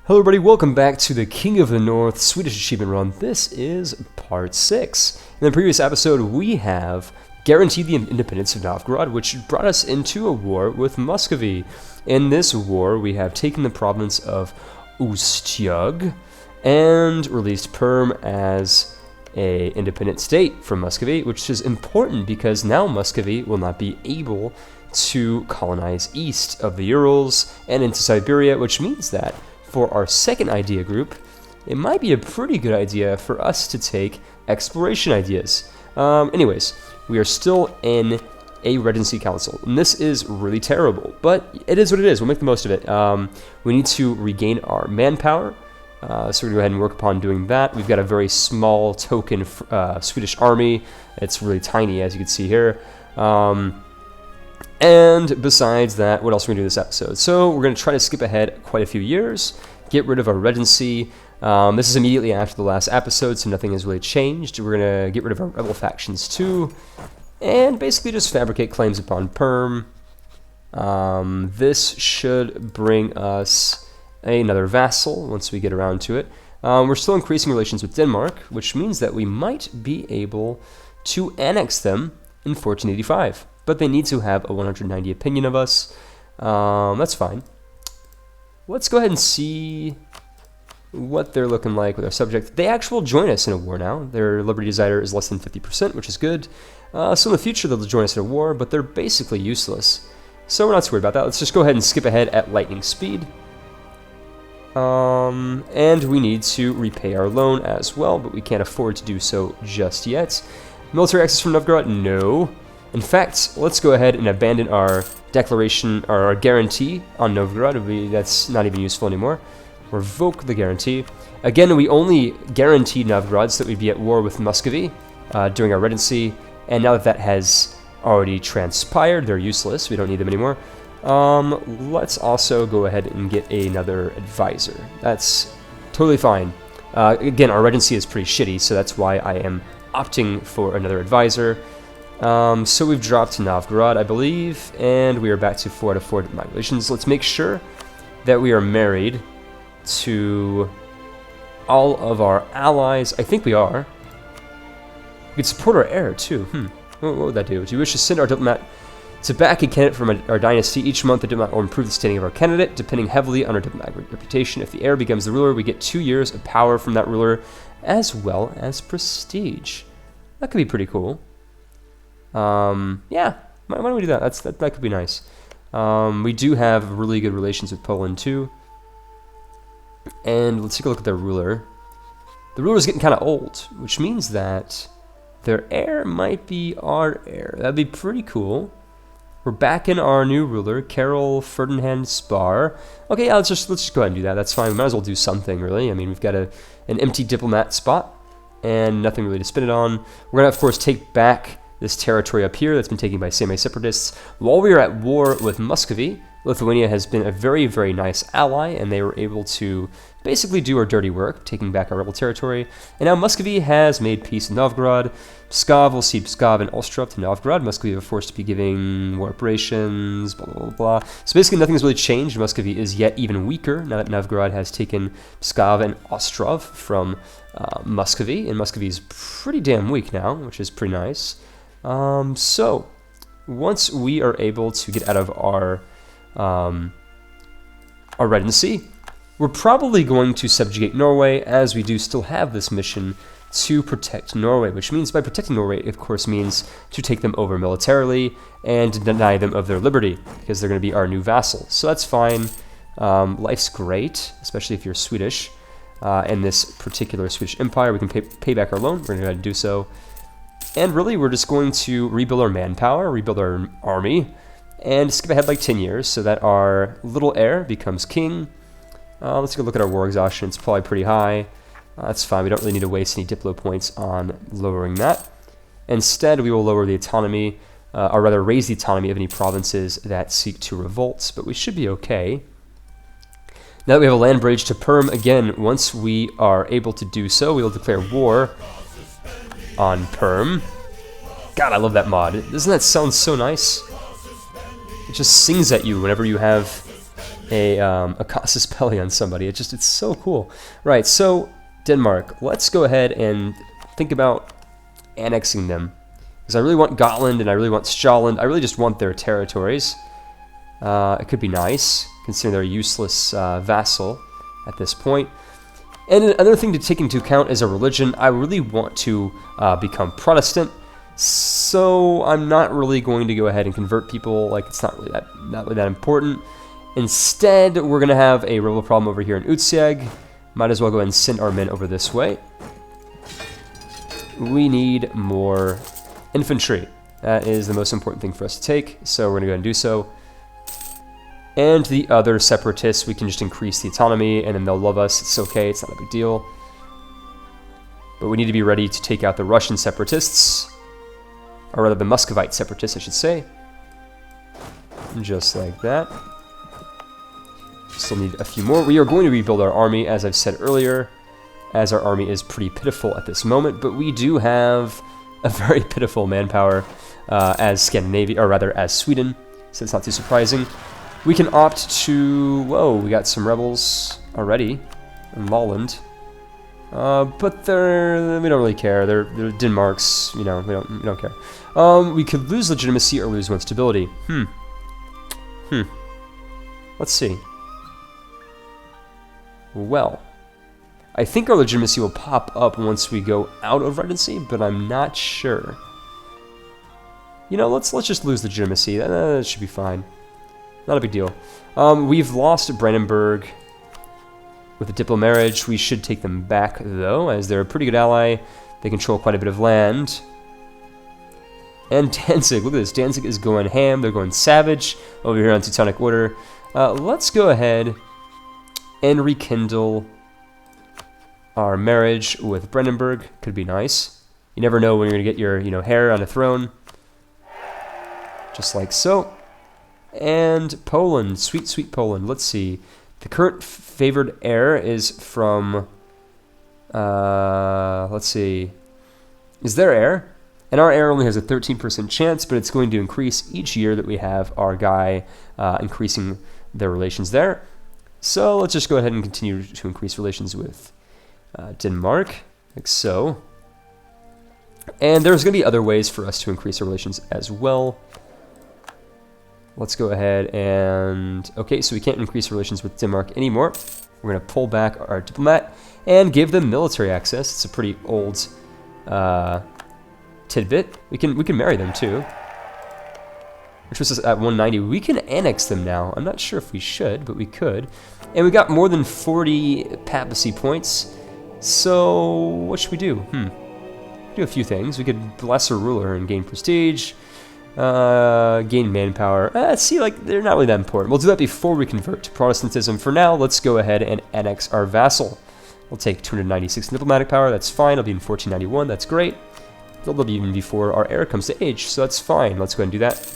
Hello everybody, welcome back to the King of the North Swedish Achievement Run. This is part 6. In the previous episode, we have guaranteed the independence of Novgorod, which brought us into a war with Muscovy. In this war, we have taken the province of Ustjugd and released Perm as an independent state from Muscovy, which is important because now Muscovy will not be able to colonize east of the Urals and into Siberia, which means that for our second idea group, it might be a pretty good idea for us to take exploration ideas. Anyways, we are still in a Regency Council, and this is really terrible, but it is what it is. We'll make the most of it. We need to regain our manpower, so we're going to go ahead and work upon doing that. We've got a very small token Swedish army. It's really tiny, as you can see here. And besides that, what else are we going to do this episode? So we're going to try to skip ahead quite a few years, get rid of our Regency. This is immediately after the last episode, so nothing has really changed. We're going to get rid of our rebel factions too, and basically just fabricate claims upon Perm. This should bring us another vassal once we get around to it. We're still increasing relations with Denmark, which means that we might be able to annex them in 1485. But they need to have a 190 opinion of us. That's fine. Let's go ahead and see what they're looking like with our subject. They actually will join us in a war now. Their liberty desire is less than 50%, which is good. So in the future they'll join us in a war, but they're basically useless. So we're not too worried about that. Let's just go ahead and skip ahead at lightning speed. And we need to repay our loan as well, but we can't afford to do so just yet. Military access from Novgorod? No. In fact, let's go ahead and abandon our declaration, or our guarantee on Novgorod. That's not even useful anymore. Revoke the guarantee. Again, we only guaranteed Novgorod so that we'd be at war with Muscovy during our Regency, and now that that has already transpired, they're useless. We don't need them anymore. Let's also go ahead and get another advisor. That's totally fine. Again, our Regency is pretty shitty, so that's why I am opting for another advisor. So we've dropped to Novgorod, I believe, and we are back to 4 out of 4 diplomatic relations. Let's make sure that we are married to all of our allies. I think we are. We could support our heir, too. What would that do? Do you wish to send our diplomat to back a candidate from our dynasty each month? The diplomat will improve the standing of our candidate, depending heavily on our diplomatic reputation. If the heir becomes the ruler, we get 2 years of power from that ruler, as well as prestige. That could be pretty cool. Yeah, why don't we do that? That could be nice. We do have really good relations with Poland too. And let's take a look at their ruler. The ruler's getting kind of old, which means that their heir might be our heir. That'd be pretty cool. We're back in our new ruler, Karol Ferdinand Spar. Okay, yeah, let's just go ahead and do that. That's fine. We might as well do something, really. I mean, we've got an empty diplomat spot and nothing really to spin it on. We're gonna, of course, take back this territory up here that's been taken by semi-separatists. While we are at war with Muscovy, Lithuania has been a very, very nice ally, and they were able to basically do our dirty work, taking back our rebel territory. And now Muscovy has made peace with Novgorod. Pskov will cede Pskov and Ostrov to Novgorod. Muscovy are forced to be giving war reparations, blah, blah, blah, blah. So basically nothing has really changed. Muscovy is yet even weaker now that Novgorod has taken Pskov and Ostrov from Muscovy, and Muscovy is pretty damn weak now, which is pretty nice. So once we are able to get out of our Regency, we're probably going to subjugate Norway, as we do still have this mission to protect Norway, which means by protecting Norway, of course, means to take them over militarily and deny them of their liberty, because they're going to be our new vassals. So that's fine. Life's great, especially if you're Swedish. In this particular Swedish empire, we can pay back our loan. We're going to go ahead and do so. And really, we're just going to rebuild our manpower, rebuild our army, and skip ahead like 10 years so that our little heir becomes king. Let's go look at our war exhaustion. It's probably pretty high. That's fine. We don't really need to waste any diplo points on lowering that. Instead, we will lower the autonomy, or rather raise the autonomy of any provinces that seek to revolt, but we should be okay. Now that we have a land bridge to Perm, again, once we are able to do so, we will declare war on Perm. God, I love that mod. Doesn't that sound so nice? It just sings at you whenever you have a casus belli on somebody. It's so cool. Right, so Denmark, let's go ahead and think about annexing them. Because I really want Gotland and I really want Stjåland. I really just want their territories. It could be nice, considering they're a useless vassal at this point. And another thing to take into account is a religion. I really want to become Protestant, so I'm not really going to go ahead and convert people. Like, it's not really that important. Instead, we're going to have a rebel problem over here in Utsiag. Might as well go ahead and send our men over this way. We need more infantry. That is the most important thing for us to take, so we're going to go ahead and do so. And the other separatists, we can just increase the autonomy, and then they'll love us. It's okay, it's not a big deal. But we need to be ready to take out the Russian separatists. Or rather, the Muscovite separatists, I should say. Just like that. Still need a few more. We are going to rebuild our army, as I've said earlier, as our army is pretty pitiful at this moment. But we do have a very pitiful manpower as Scandinavia, or rather as Sweden, so it's not too surprising. We can opt to... Whoa, we got some rebels already in Lolland. But we don't really care. They're Denmark's, you know, we don't care. We could lose legitimacy or lose one stability. Let's see. Well, I think our legitimacy will pop up once we go out of Regency, but I'm not sure. You know, let's just lose legitimacy. That should be fine. Not a big deal. We've lost Brandenburg with the Diplo marriage. We should take them back, though, as they're a pretty good ally. They control quite a bit of land. And Danzig, look at this. Danzig is going ham. They're going savage over here on Teutonic Order. Let's go ahead and rekindle our marriage with Brandenburg. Could be nice. You never know when you're going to get your, heir on a throne. Just like so. And Poland, sweet, sweet Poland. Let's see. The current favored heir is from, let's see, is their heir. And our heir only has a 13% chance, but it's going to increase each year that we have our guy increasing their relations there. So let's just go ahead and continue to increase relations with Denmark, like so. And there's going to be other ways for us to increase our relations as well. Let's go ahead and... Okay, so we can't increase relations with Denmark anymore. We're going to pull back our diplomat and give them military access. It's a pretty old tidbit. We can marry them too. Which was at 190. We can annex them now. I'm not sure if we should, but we could. And we got more than 40 papacy points. So what should we do? Do a few things. We could bless a ruler and gain prestige. Gain manpower. See, like, they're not really that important. We'll do that before we convert to Protestantism. For now, let's go ahead and annex our vassal. We'll take 296 diplomatic power. That's fine. It'll be in 1491. That's great. It'll be even before our heir comes to age, so that's fine. Let's go ahead and do that.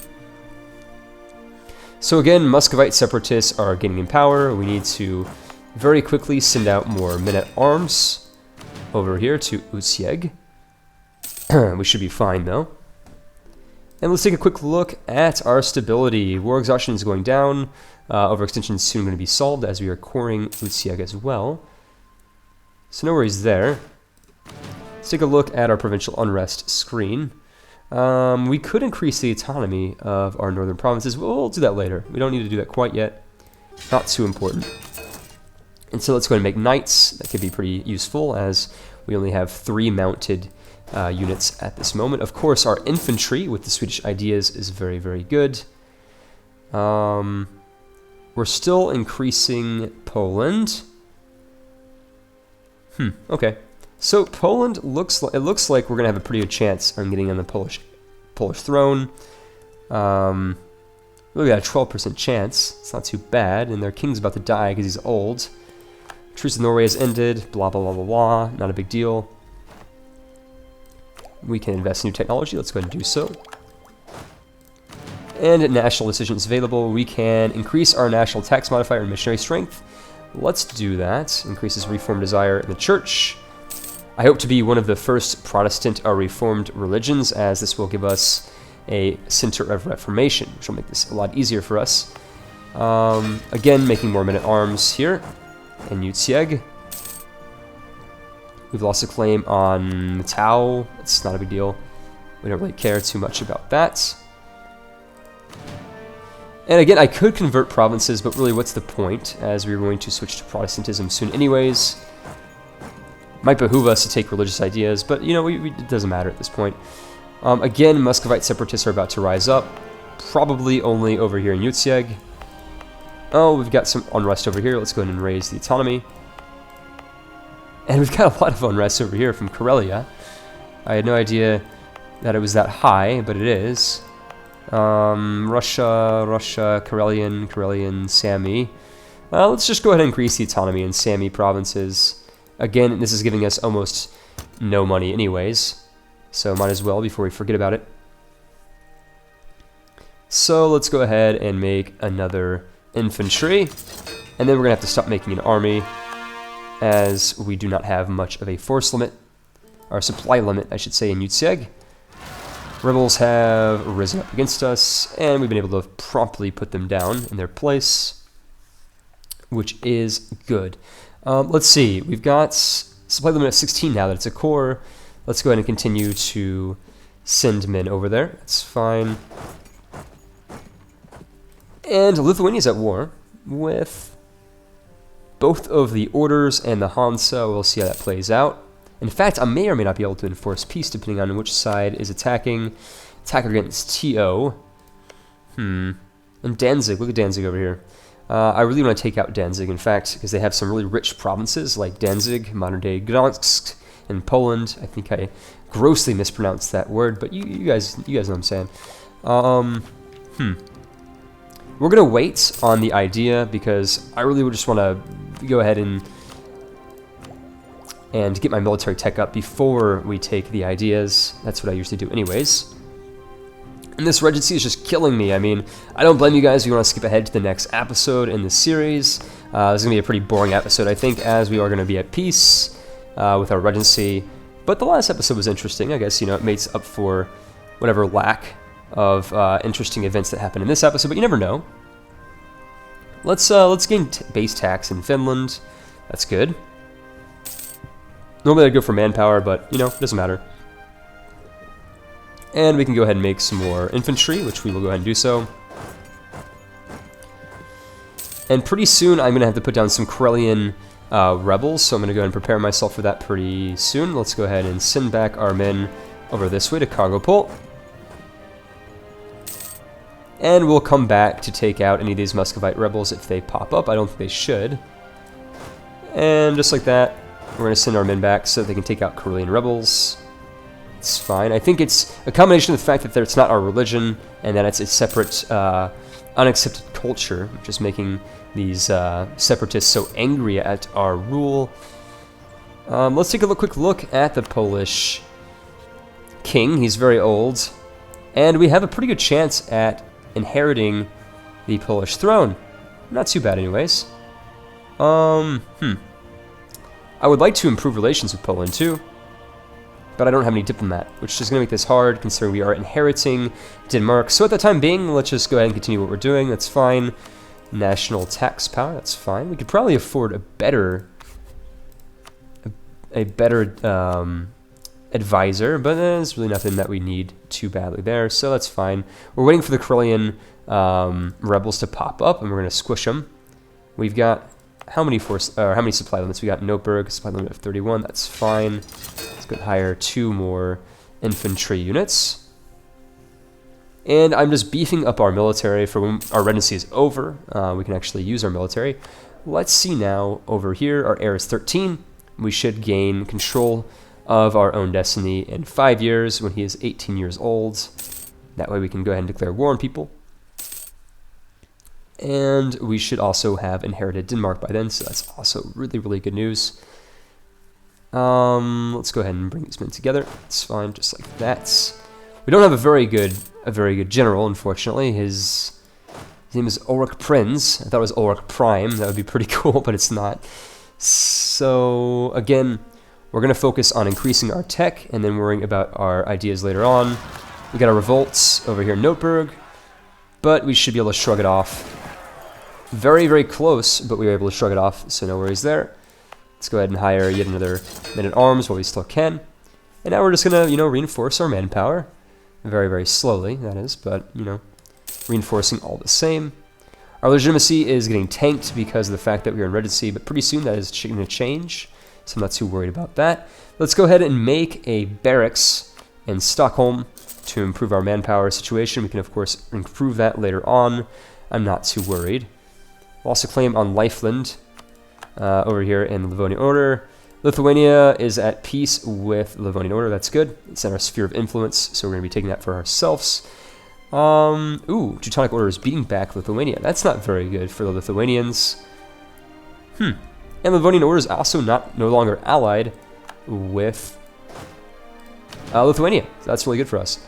So again, Muscovite separatists are gaining in power. We need to very quickly send out more men-at-arms over here to Utsiag. We should be fine, though. And let's take a quick look at our stability. War exhaustion is going down. Overextension is soon going to be solved as we are coring Utsiag as well. So no worries there. Let's take a look at our provincial unrest screen. We could increase the autonomy of our northern provinces. We'll do that later. We don't need to do that quite yet. Not too important. And so let's go ahead and make knights. That could be pretty useful as we only have 3 mounted units at this moment. Of course, our infantry with the Swedish ideas is very, very good. We're still increasing Poland. Okay. So Poland looks like we're gonna have a pretty good chance on getting on the Polish throne. We got a 12% chance. It's not too bad, and their king's about to die because he's old. Truce with Norway has ended. Blah blah blah blah blah. Not a big deal. We can invest in new technology. Let's go ahead and do so. And national decisions available. We can increase our national tax modifier and missionary strength. Let's do that. Increases reform desire in the church. I hope to be one of the first Protestant or Reformed religions, as this will give us a center of reformation, which will make this a lot easier for us. Again, making more men-at-arms here in Utsieg. We've lost a claim on Tau. It's not a big deal. We don't really care too much about that. And again, I could convert provinces, but really what's the point, as we're going to switch to Protestantism soon anyways. Might behoove us to take religious ideas, but, you know, it doesn't matter at this point. Again, Muscovite separatists are about to rise up, probably only over here in Utsieg. Oh, we've got some unrest over here. Let's go ahead and raise the autonomy. And we've got a lot of unrest over here from Karelia. I had no idea that it was that high, but it is. Russia, Karelian, Sami. Well, let's just go ahead and increase the autonomy in Sami provinces. Again, this is giving us almost no money anyways, so might as well before we forget about it. So let's go ahead and make another infantry, and then we're going to have to stop making an army, as we do not have much of a force limit, or supply limit, I should say, in Utsieg. Rebels have risen up against us, and we've been able to promptly put them down in their place, which is good. Let's see, we've got supply limit of 16 now that it's a core. Let's go ahead and continue to send men over there. That's fine. And Lithuania's at war with both of the orders and the Hansa. We'll see how that plays out. In fact, I may or may not be able to enforce peace depending on which side is attacking. Attack against TO. And Danzig, look at Danzig over here. I really want to take out Danzig, in fact, because they have some really rich provinces like Danzig, modern-day Gdansk, in Poland. I think I grossly mispronounced that word, but you guys know what I'm saying. We're going to wait on the idea because I really would just want to go ahead and get my military tech up before we take the ideas. That's what I usually do anyways. And this Regency is just killing me. I mean, I don't blame you guys if you want to skip ahead to the next episode in the series. This is going to be a pretty boring episode, I think, as we are going to be at peace with our Regency. But the last episode was interesting. I guess, you know, it makes up for whatever lack of interesting events that happened in this episode, but you never know. Let's gain base tax in Finland. That's good. Normally I'd go for manpower, but, you know, it doesn't matter. And we can go ahead and make some more infantry, which we will go ahead and do so. And pretty soon I'm going to have to put down some Karelian rebels, so I'm going to go ahead and prepare myself for that pretty soon. Let's go ahead and send back our men over this way to Kargopol. And we'll come back to take out any of these Muscovite rebels if they pop up. I don't think they should. And just like that, we're going to send our men back so that they can take out Karelian rebels. It's fine. I think it's a combination of the fact that it's not our religion and that it's a separate, unaccepted culture, which is making these separatists so angry at our rule. Let's take a quick look at the Polish king. He's very old. And we have a pretty good chance at inheriting the Polish throne. Not too bad anyways. I would like to improve relations with Poland too, but I don't have any diplomat, which is going to make this hard considering we are inheriting Denmark. So at the time being, let's just go ahead and continue what we're doing. That's fine. National tax power, that's fine. We could probably afford a better advisor, but there's really nothing that we need too badly there, so that's fine. We're waiting for the Karelian rebels to pop up, and we're going to squish them. We've got how many supply limits? We got Notburg, supply limit of 31. That's fine. Let's go hire 2 more infantry units. And I'm just beefing up our military for when our Regency is over. We can actually use our military. Let's see now over here. Our heir is 13. We should gain control of our own destiny in 5 years when he is 18 years old. That way we can go ahead and declare war on people. And we should also have inherited Denmark by then, so that's also really, really good news. Let's go ahead and bring these men together. It's fine, just like that. We don't have a very good general, unfortunately. His name is Ulrich Prinz. I thought it was Ulrich Prime. That would be pretty cool, but it's not. So again, we're going to focus on increasing our tech and then worrying about our ideas later on. We got our revolts over here in Notburg, but we should be able to shrug it off Very, very close, but we were able to shrug it off, so no worries there. Let's go ahead and hire yet another men-at-arms while we still can. And now we're just going to, you know, reinforce our manpower. Very, very slowly, that is, but, you know, reinforcing all the same. Our legitimacy is getting tanked because of the fact that we are in Regency, but pretty soon that is going to change, so I'm not too worried about that. Let's go ahead and make a barracks in Stockholm to improve our manpower situation. We can, of course, improve that later on. I'm not too worried. We'll also claim on Lifeland over here in the Livonian Order. Lithuania is at peace with Livonian Order. That's good. It's in our sphere of influence, so we're going to be taking that for ourselves. Ooh, Teutonic Order is beating back Lithuania. That's not very good for the Lithuanians. And Livonian Order is also no longer allied with Lithuania. So that's really good for us.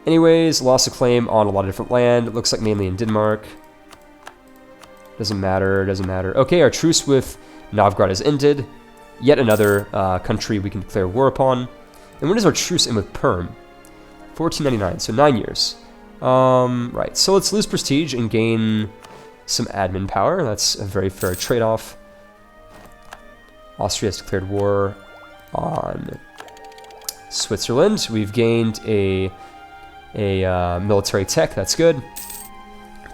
Anyways, loss of claim on a lot of different land. It looks like mainly in Denmark. Doesn't matter, doesn't matter. Okay, our truce with Novgorod has ended. Yet another country we can declare war upon. And when does our truce end with Perm? 1499, so 9 years. Right, so let's lose prestige and gain some admin power. That's a very fair trade-off. Austria has declared war on Switzerland. We've gained a military tech. That's good.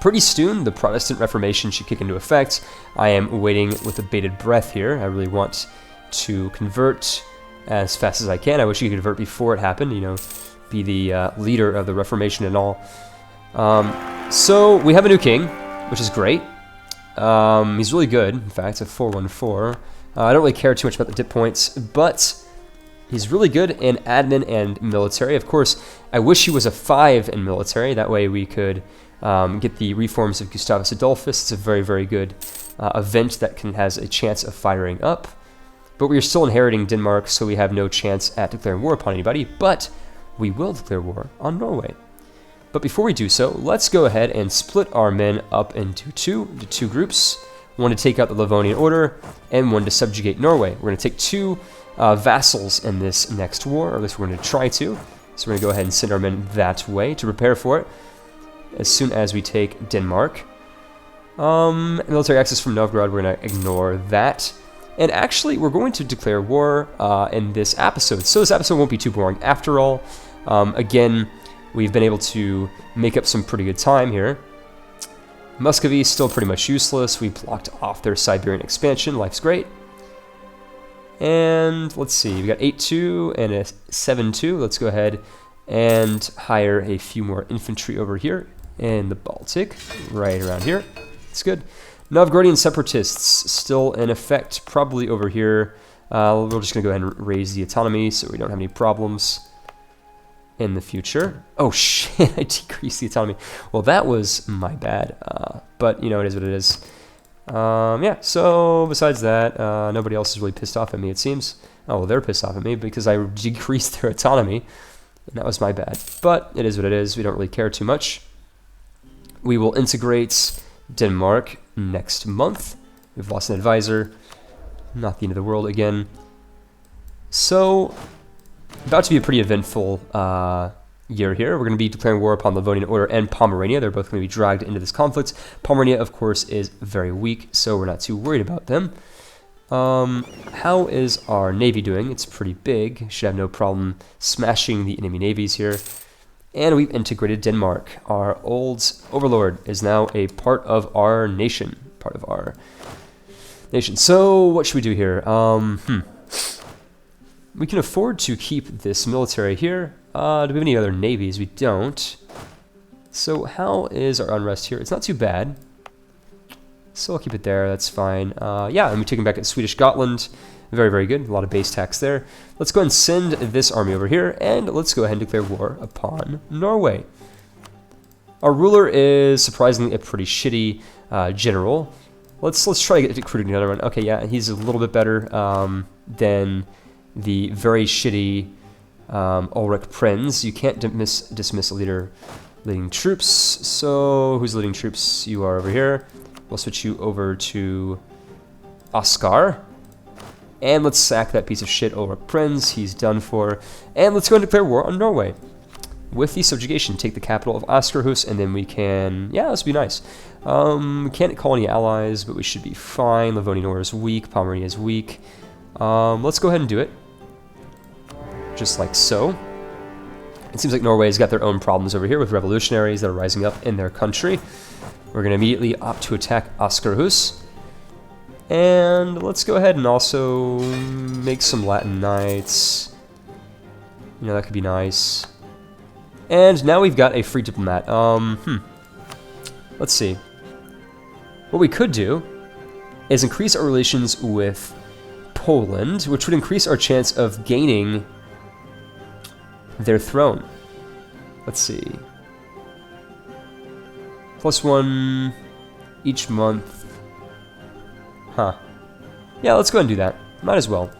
Pretty soon, the Protestant Reformation should kick into effect. I am waiting with a bated breath here. I really want to convert as fast as I can. I wish you could convert before it happened, you know, be the leader of the Reformation and all. So we have a new king, which is great. He's really good, in fact, a 414. I don't really care too much about the dip points, but he's really good in admin and military. Of course, I wish he was a 5 in military. That way we could get the reforms of Gustavus Adolphus. It's a very, very good event that has a chance of firing up. But we are still inheriting Denmark, so we have no chance at declaring war upon anybody. But we will declare war on Norway. But before we do so, let's go ahead and split our men up into two groups. One to take out the Livonian Order, and one to subjugate Norway. We're going to take 2 vassals in this next war, or at least we're going to try to. So we're going to go ahead and send our men that way to prepare for it as soon as we take Denmark. Military access from Novgorod, we're going to ignore that. And actually, we're going to declare war in this episode. So this episode won't be too boring after all. Again, we've been able to make up some pretty good time here. Muscovy is still pretty much useless. We blocked off their Siberian expansion. Life's great. And let's see, we got 8-2 and a 7-2. Let's go ahead and hire a few more infantry over here in the Baltic, right around here. It's good. Novgorodian separatists still in effect, probably over here. We're just going to go ahead and raise the autonomy so we don't have any problems in the future. Oh shit, I decreased the autonomy. Well, that was my bad, but you know, it is what it is. Yeah, so besides that, nobody else is really pissed off at me, it seems. Oh, well, they're pissed off at me because I decreased their autonomy, and that was my bad. But it is what it is. We don't really care too much. We will integrate Denmark next month. We've lost an advisor. Not the end of the world again. So, about to be a pretty eventful year here. We're going to be declaring war upon Livonian Order and Pomerania. They're both going to be dragged into this conflict. Pomerania, of course, is very weak, so we're not too worried about them. How is our navy doing? It's pretty big. Should have no problem smashing the enemy navies here. And we've integrated Denmark. Our old overlord is now a part of our nation. So, what should we do here? We can afford to keep this military here. Do we have any other navies? We don't. So how is our unrest here? It's not too bad. So I'll keep it there. That's fine. Yeah, and we're taking back at Swedish Gotland. Very, very good. A lot of base tax there. Let's go ahead and send this army over here, and let's go ahead and declare war upon Norway. Our ruler is surprisingly a pretty shitty general. Let's try to get recruiting another one. Okay, yeah, he's a little bit better than the very shitty Ulrich Prinz. You can't dismiss a leader leading troops. So who's leading troops? You are over here. We'll switch you over to Oscar. And let's sack that piece of shit Ulrich Prinz. He's done for. And let's go and declare war on Norway. with the subjugation. Take the capital of Askerhus, and then we can... Yeah, this would be nice. We can't call any allies, but we should be fine. Livonian Order is weak. Pomerania is weak. Let's go ahead and do it. Just like so. It seems like Norway's got their own problems over here with revolutionaries that are rising up in their country. We're going to immediately opt to attack Askerhus. And let's go ahead and also make some Latin Knights. You know, that could be nice. And now we've got a free diplomat. Let's see. What we could do is increase our relations with Poland, which would increase our chance of gaining their throne. Let's see. +1 each month. Huh. Yeah, let's go ahead and do that. Might as well.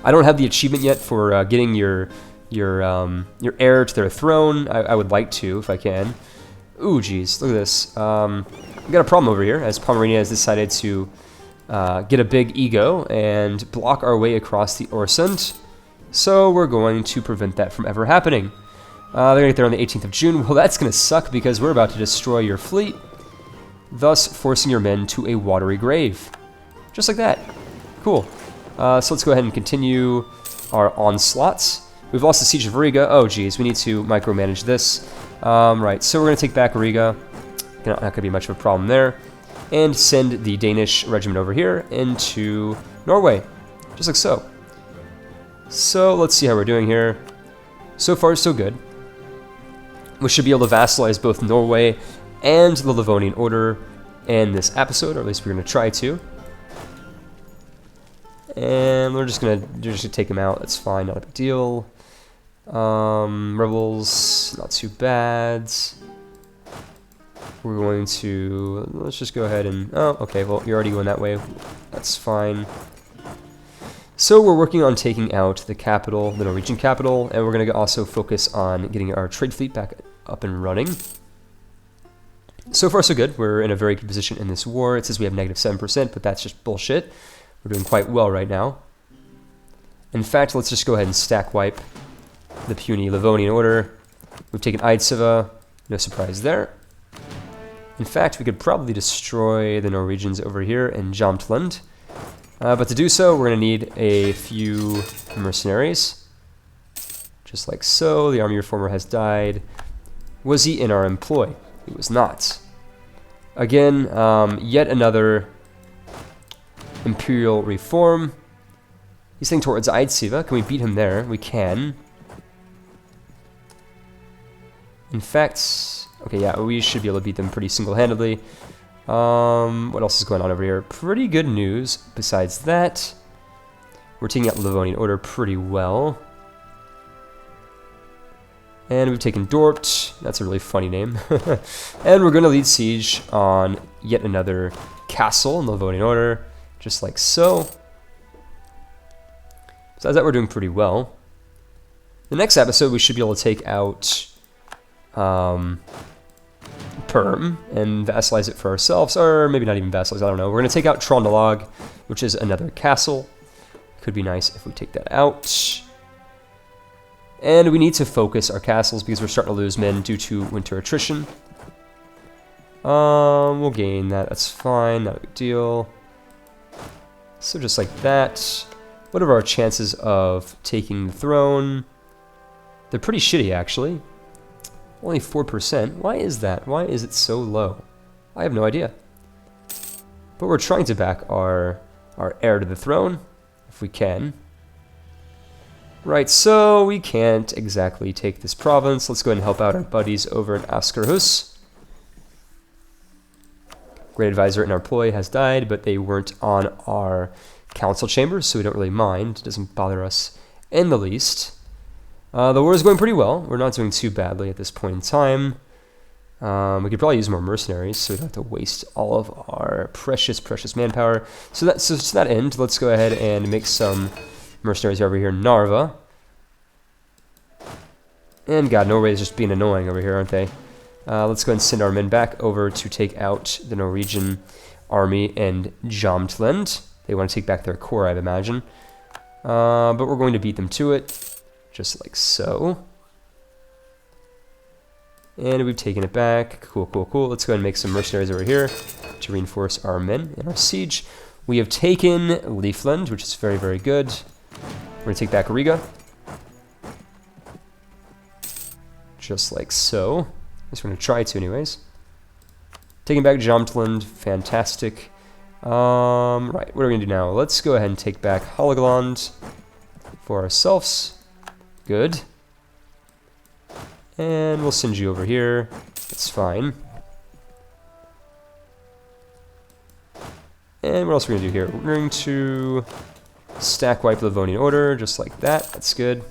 I don't have the achievement yet for getting your heir to their throne. I would like to, if I can. Ooh, geez, look at this. We got a problem over here, as Pomerania has decided to get a big ego and block our way across the Øresund. So we're going to prevent that from ever happening. They're going to get there on the 18th of June. Well, that's going to suck because we're about to destroy your fleet, thus forcing your men to a watery grave. Just like that. Cool. So let's go ahead and continue our onslaughts. We've lost the siege of Riga. Oh, geez, we need to micromanage this. Right, so we're going to take back Riga. Not going to be much of a problem there. And send the Danish regiment over here into Norway. Just like so. So let's see how we're doing here. So far, so good. We should be able to vassalize both Norway and the Livonian Order in this episode, or at least we're going to try to. And we're just gonna take them out. That's fine, not a big deal. Rebels, not too bad. We're going to... Let's just go ahead and... Oh, okay, well, you're already going that way. That's fine. So we're working on taking out the capital, the Norwegian capital, and we're going to also focus on getting our trade fleet back up and running. So far, so good. We're in a very good position in this war. It says we have -7%, but that's just bullshit. We're doing quite well right now. In fact, let's just go ahead and stack wipe the puny Livonian Order. We've taken Eidsvoll. No surprise there. In fact, we could probably destroy the Norwegians over here in Jämtland. But to do so, we're going to need a few mercenaries. Just like so. The army reformer has died. Was he in our employ? He was not. Again, yet another imperial reform. He's heading towards Eidsvoll. Can we beat him there? We can. In fact, okay, yeah, we should be able to beat them pretty single-handedly. What else is going on over here? Pretty good news. Besides that, we're taking out the Livonian Order pretty well. And we've taken Dorpt. That's a really funny name. And we're going to lead siege on yet another castle in the Livonian Order. Just like so. Besides that, we're doing pretty well. The next episode, we should be able to take out Perm and vassalize it for ourselves, or maybe not even vassalize, I don't know. We're going to take out Trondelag, which is another castle. Could be nice if we take that out. And we need to focus our castles because we're starting to lose men due to winter attrition. We'll gain that, that's fine, not a big deal. So just like that. What are our chances of taking the throne? They're pretty shitty, actually. Only 4%. Why is that? Why is it so low? I have no idea. But we're trying to back our heir to the throne, if we can. Right, so we can't exactly take this province. Let's go ahead and help out our buddies over in Askerhus. Great advisor in our ploy has died, but they weren't on our council chambers, so we don't really mind. It doesn't bother us in the least. The war is going pretty well. We're not doing too badly at this point in time. We could probably use more mercenaries, so we don't have to waste all of our precious, precious manpower. So to that end, let's go ahead and make some mercenaries over here in Narva. And God, Norway is just being annoying over here, aren't they? Let's go ahead and send our men back over to take out the Norwegian army in Jämtland. They want to take back their core, I'd imagine. But we're going to beat them to it, just like so. And we've taken it back. Cool, cool, cool. Let's go ahead and make some mercenaries over here to reinforce our men in our siege. We have taken Leafland, which is very, very good. We're going to take back Riga. Just like so. At least we're going to try to anyways. Taking back Jomtland. Fantastic. Right, what are we going to do now? Let's go ahead and take back Hologaland for ourselves. Good. And we'll send you over here. It's fine. And what else are we going to do here? We're going to stack wipe Livonian Order, just like that. That's good.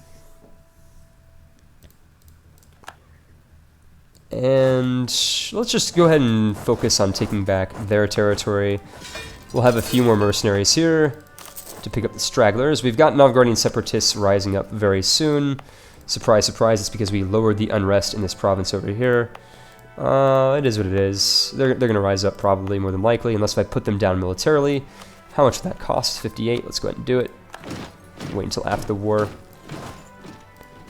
And let's just go ahead and focus on taking back their territory. We'll have a few more mercenaries here to pick up the stragglers. We've got Novgorodian separatists rising up very soon. Surprise, surprise, it's because we lowered the unrest in this province over here. It is what it is. They're going to rise up probably, more than likely, unless if I put them down militarily. How much would that cost? 58. Let's go ahead and do it. Wait until after the war.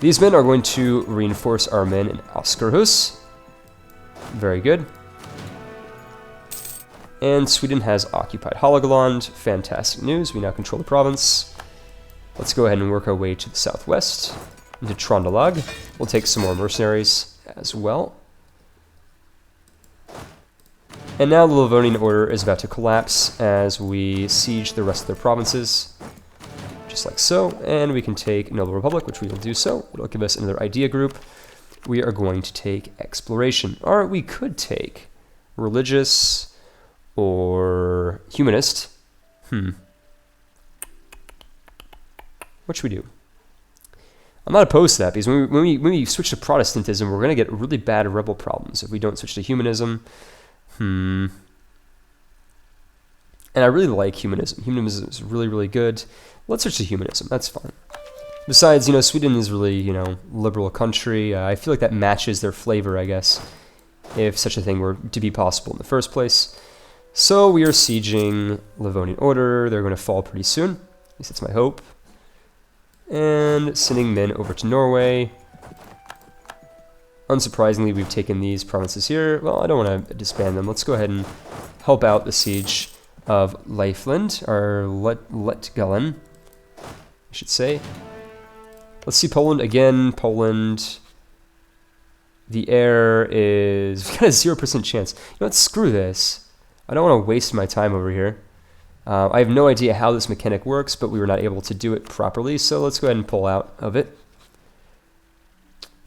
These men are going to reinforce our men in Askerhus. Very good. And Sweden has occupied Hologaland. Fantastic news. We now control the province. Let's go ahead and work our way to the southwest, into Trondelag. We'll take some more mercenaries as well. And now the Livonian Order is about to collapse as we siege the rest of their provinces. Just like so. And we can take Noble Republic, which we will do so. It'll give us another idea group. We are going to take exploration. Or we could take religious or humanist. What should we do? I'm not opposed to that, because when we switch to Protestantism, we're going to get really bad rebel problems if we don't switch to humanism. And I really like humanism. Humanism is really, really good. Let's switch to humanism. That's fine. Besides, Sweden is really, liberal country. I feel like that matches their flavor, I guess, if such a thing were to be possible in the first place. So we are sieging Livonian Order. They're going to fall pretty soon. At least that's my hope. And sending men over to Norway. Unsurprisingly, we've taken these provinces here. Well, I don't want to disband them. Let's go ahead and help out the siege of Leifland, or Letgalen, I should say. Let's see Poland again. Poland. The air is... We've got a 0% chance. You know what? Screw this. I don't want to waste my time over here. I have no idea how this mechanic works, but we were not able to do it properly, so let's go ahead and pull out of it.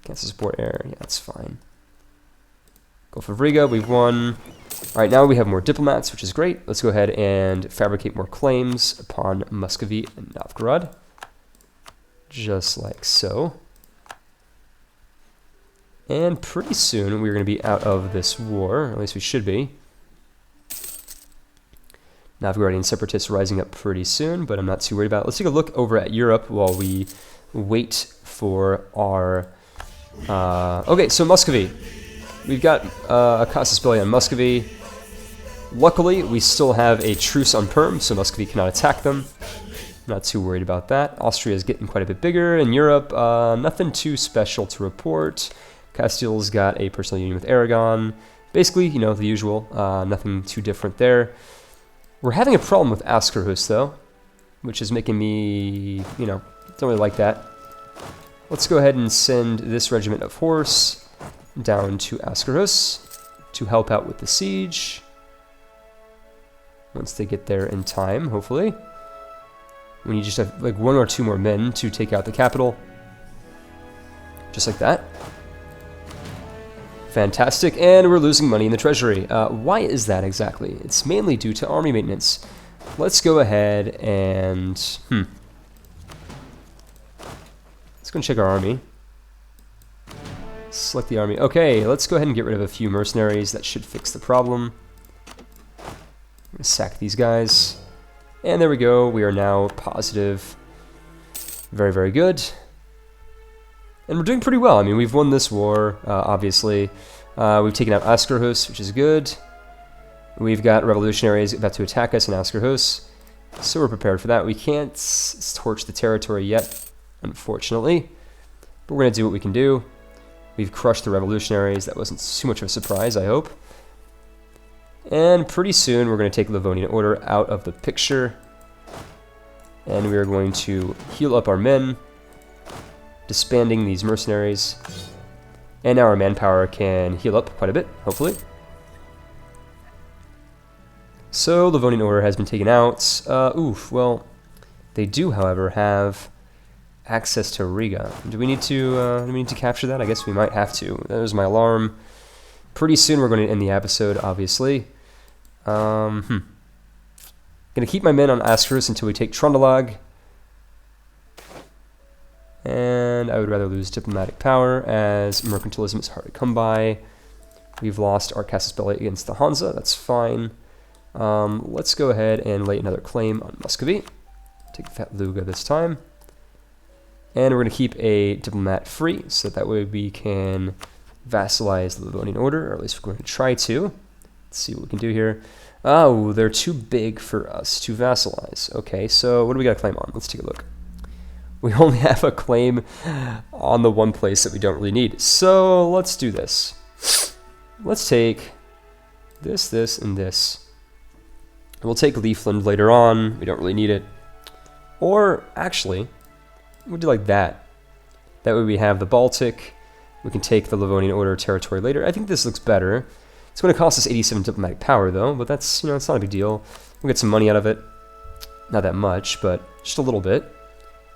Cancel support air. Yeah, that's fine. Gulf of Riga, we've won. Alright, now we have more diplomats, which is great. Let's go ahead and fabricate more claims upon Muscovy and Novgorod. Just like so. And pretty soon we're going to be out of this war, or at least we should be. Novgorodian separatists rising up pretty soon, but I'm not too worried about it. Let's take a look over at Europe while we wait for our... okay, so Muscovy. We've got a Casus Belli on Muscovy. Luckily, we still have a truce on Perm, so Muscovy cannot attack them. Not too worried about that. Austria is getting quite a bit bigger. In Europe, nothing too special to report. Castile's got a personal union with Aragon. Basically, the usual. Nothing too different there. We're having a problem with Askerhus, though, which is making me, don't really like that. Let's go ahead and send this regiment of horse down to Askerhus to help out with the siege. Once they get there in time, hopefully. We need just have, like, 1 or 2 more men to take out the capital. Just like that. Fantastic, and we're losing money in the treasury. Why is that exactly? It's mainly due to army maintenance. Let's go ahead and... Let's go and check our army. Select the army. Okay, let's go ahead and get rid of a few mercenaries. That should fix the problem. I'm going to sack these guys. And there we go. We are now positive. Very, very good. And we're doing pretty well. I mean, we've won this war, obviously. We've taken out Askerhus, which is good. We've got revolutionaries about to attack us in Askerhus. So we're prepared for that. We can't torch the territory yet, unfortunately. But we're going to do what we can do. We've crushed the revolutionaries. That wasn't too much of a surprise, I hope. And pretty soon we're going to take Livonian Order out of the picture. And we are going to heal up our men, disbanding these mercenaries. And now our manpower can heal up quite a bit, hopefully. So Livonian Order has been taken out. Well, they do, however, have access to Riga. Do we need to capture that? I guess we might have to. There's my alarm. Pretty soon we're going to end the episode, obviously. Gonna keep my men on Askerus until we take Trondelag. And I would rather lose diplomatic power, as mercantilism is hard to come by. We've lost our casus belli against the Hansa. That's fine. Let's go ahead and lay another claim on Muscovy. Take Fat Luga this time. And we're going to keep a diplomat free, so that way we can vassalize the Livonian Order, or at least we're going to try to. Let's see what we can do here. Oh, they're too big for us to vassalize. Okay, so what do we got to claim on? Let's take a look. We only have a claim on the one place that we don't really need. So let's do this. Let's take this, this, and this. We'll take Leafland later on. We don't really need it. Or, actually, we'll do like that. That way we have the Baltic. We can take the Livonian Order territory later. I think this looks better. It's going to cost us 87 diplomatic power, though, but that's, it's not a big deal. We'll get some money out of it. Not that much, but just a little bit.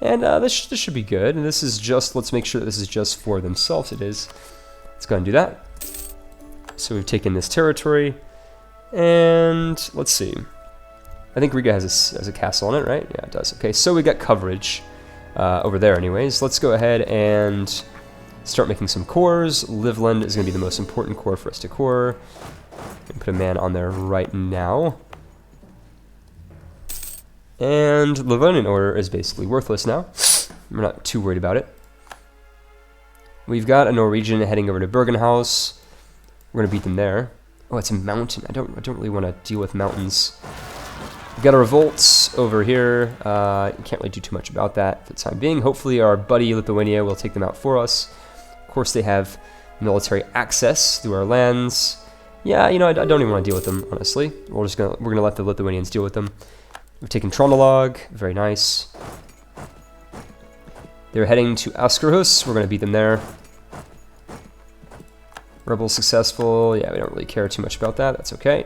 And this should be good. And this is just, let's make sure that this is just for themselves. It is. Let's go ahead and do that. So we've taken this territory. And let's see. I think Riga has a castle on it, right? Yeah, it does. Okay, so we got coverage over there anyways. Let's go ahead and start making some cores. Livland is going to be the most important core for us to core. Put a man on there right now. And Livonian Order is basically worthless now. We're not too worried about it. We've got a Norwegian heading over to Bergenhaus. We're going to beat them there. Oh, it's a mountain. I don't really want to deal with mountains. We've got a revolt over here. Can't really do too much about that for the time being. Hopefully our buddy Lithuania will take them out for us. Of course, they have military access through our lands. Yeah, I don't even want to deal with them, honestly. We're gonna let the Lithuanians deal with them. We've taken Trondelag. Very nice. They're heading to Askerhus. We're gonna beat them there. Rebels successful. Yeah, we don't really care too much about that. That's okay.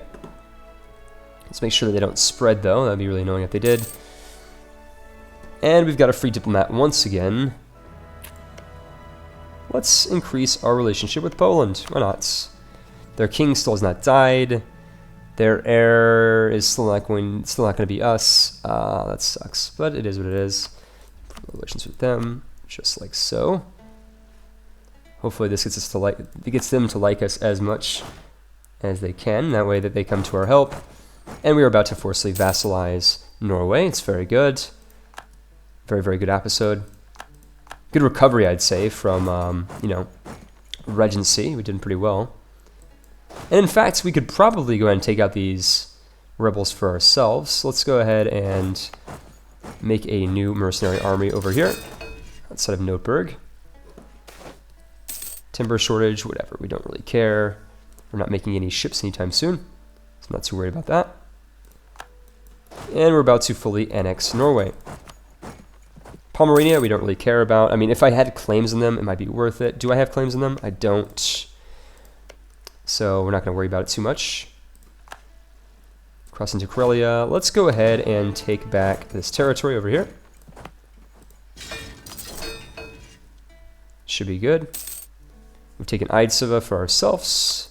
Let's make sure that they don't spread, though. That'd be really annoying if they did. And we've got a free diplomat once again. Let's increase our relationship with Poland. Why not? Their king still has not died. Their heir is still not going to be us. That sucks, but it is what it is. Relations with them, just like so. Hopefully this gets them to like us as much as they can. That way that they come to our help. And we are about to forcibly vassalize Norway. It's very good. Very, very good episode. Good recovery, I'd say, from, Regency. We did pretty well. And in fact, we could probably go ahead and take out these rebels for ourselves. Let's go ahead and make a new mercenary army over here outside of Notburg. Timber shortage, whatever. We don't really care. We're not making any ships anytime soon, so I'm not too worried about that. And we're about to fully annex Norway. Pomerania, we don't really care about. I mean, if I had claims on them, it might be worth it. Do I have claims on them? I don't. So we're not going to worry about it too much. Cross into Karelia. Let's go ahead and take back this territory over here. Should be good. We've taken Eidsava for ourselves.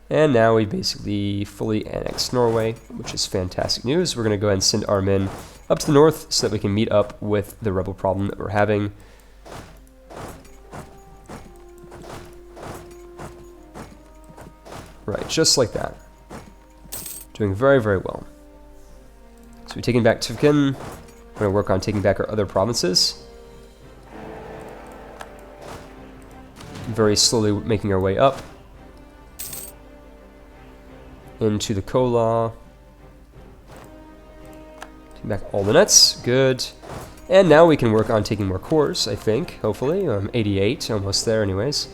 And now we basically fully annexed Norway, which is fantastic news. We're going to go ahead and send our men up to the north so that we can meet up with the rebel problem that we're having. Right, just like that. Doing very, very well. So we've taken back Tuvkin. We're going to work on taking back our other provinces. Very slowly making our way up into the Kola. Take back all the nets. Good. And now we can work on taking more cores, I think, hopefully. 88, almost there anyways.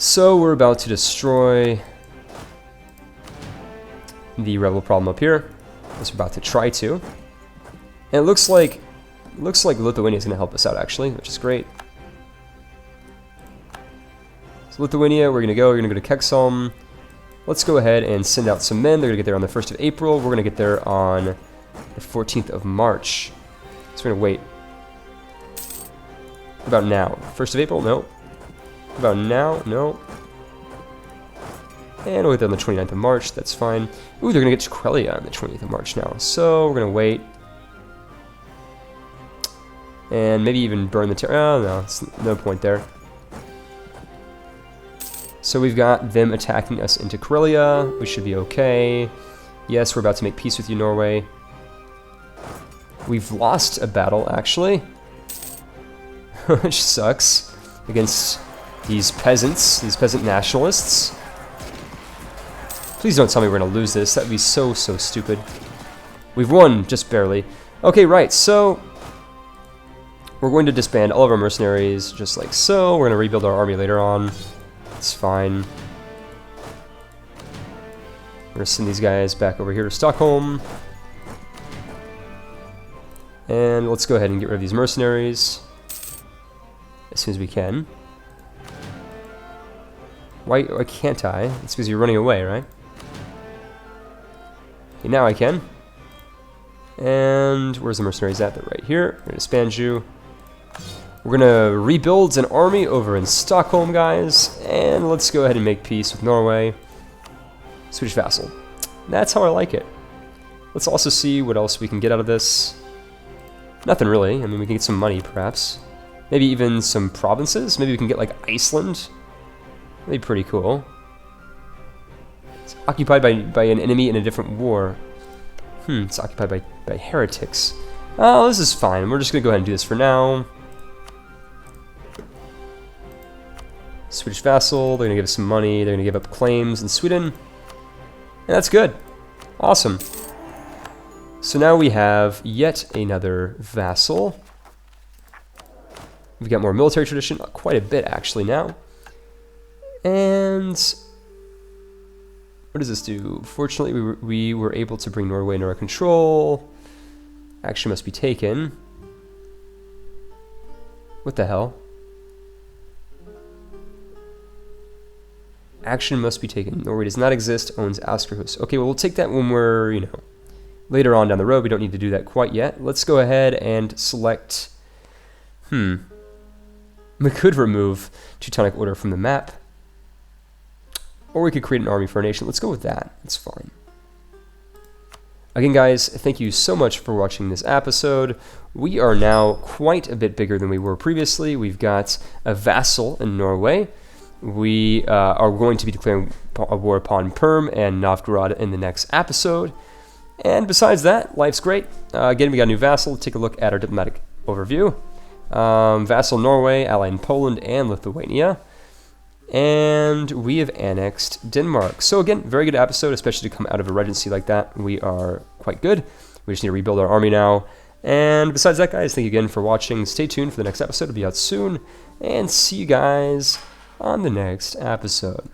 So we're about to destroy the rebel problem up here. We're about to try to. And it looks like Lithuania is going to help us out, actually, which is great. So Lithuania, we're going to go to Kexholm. Let's go ahead and send out some men. They're going to get there on the 1st of April. We're going to get there on the 14th of March. So we're going to wait. What about now? 1st of April? No. What about now? No. And we'll get there on the 29th of March. That's fine. Ooh, they're going to get to Karelia on the 20th of March now. So we're going to wait. And maybe even burn the oh, no. It's no point there. So we've got them attacking us into Karelia. We should be okay. Yes, we're about to make peace with you, Norway. We've lost a battle, actually. Which sucks. Against these peasants, these peasant nationalists. Please don't tell me we're going to lose this. That would be so, so stupid. We've won, just barely. Okay, right, so we're going to disband all of our mercenaries, just like so. We're going to rebuild our army later on. It's fine. We're going to send these guys back over here to Stockholm. And let's go ahead and get rid of these mercenaries as soon as we can. Why can't I? It's because you're running away, right? Okay, now I can. And where's the mercenaries at? They're right here. We're going to disband you. We're going to rebuild an army over in Stockholm, guys. And let's go ahead and make peace with Norway. Swedish vassal. That's how I like it. Let's also see what else we can get out of this. Nothing really. I mean, we can get some money, perhaps. Maybe even some provinces. Maybe we can get, like, Iceland. That'd be pretty cool. It's occupied by an enemy in a different war. It's occupied by heretics. Oh, this is fine. We're just going to go ahead and do this for now. Swedish vassal. They're going to give us some money. They're going to give up claims in Sweden. And that's good. Awesome. So now we have yet another vassal. We've got more military tradition. Quite a bit, actually, now. And what does this do? Fortunately, we were able to bring Norway under our control. Action must be taken. What the hell? Action must be taken. Norway does not exist, owns Askerhus. Okay, well, we'll take that when we're, you know, later on down the road. We don't need to do that quite yet. Let's go ahead and select... We could remove Teutonic Order from the map. Or we could create an army for a nation. Let's go with that. That's fine. Again, guys, thank you so much for watching this episode. We are now quite a bit bigger than we were previously. We've got a vassal in Norway. We are going to be declaring a war upon Perm and Novgorod in the next episode. And besides that, life's great. Again, we got a new vassal. Take a look at our diplomatic overview. Vassal Norway, allied Poland and Lithuania. And we have annexed Denmark. So again, very good episode, especially to come out of a regency like that. We are quite good. We just need to rebuild our army now. And besides that, guys, thank you again for watching. Stay tuned for the next episode. It'll be out soon. And see you guys on the next episode.